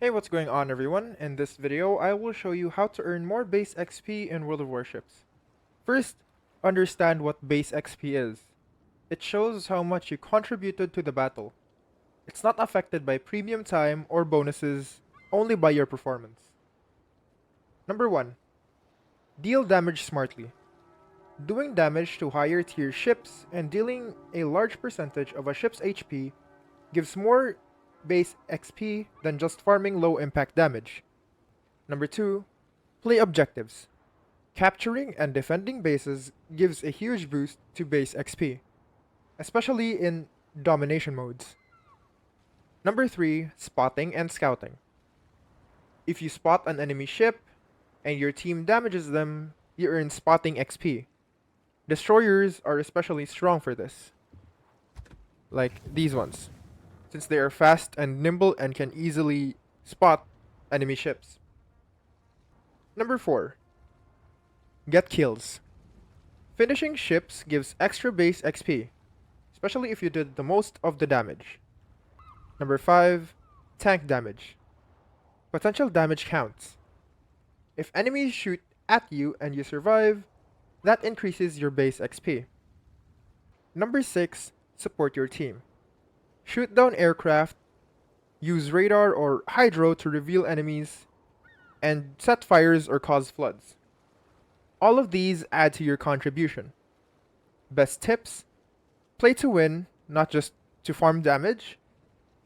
Hey, what's going on everyone? In this video, I will show you how to earn more base XP in World of Warships. First, understand what base XP is. It shows how much you contributed to the battle. It's not affected by premium time or bonuses, only by your performance. Number 1. Deal damage smartly. Doing damage to higher tier ships and dealing a large percentage of a ship's HP gives more base XP than just farming low impact damage. Number 2. Play objectives. Capturing and defending bases gives a huge boost to base XP, especially in domination modes. Number 3. Spotting and scouting. If you spot an enemy ship and your team damages them, you earn spotting XP. Destroyers are especially strong for this, like these ones, since they are fast and nimble and can easily spot enemy ships. Number 4. Get kills. Finishing ships gives extra base XP, especially if you did the most of the damage. Number 5. Tank damage. Potential damage counts. If enemies shoot at you and you survive, that increases your base XP. Number 6. Support your team. Shoot down aircraft, use radar or hydro to reveal enemies, and set fires or cause floods. All of these add to your contribution. Best tips: play to win, not just to farm damage,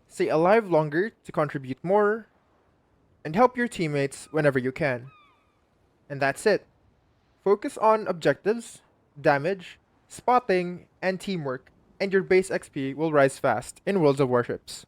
stay alive longer to contribute more, and help your teammates whenever you can. And that's it. Focus on objectives, damage, spotting, and teamwork, and your base XP will rise fast in Worlds of Warships.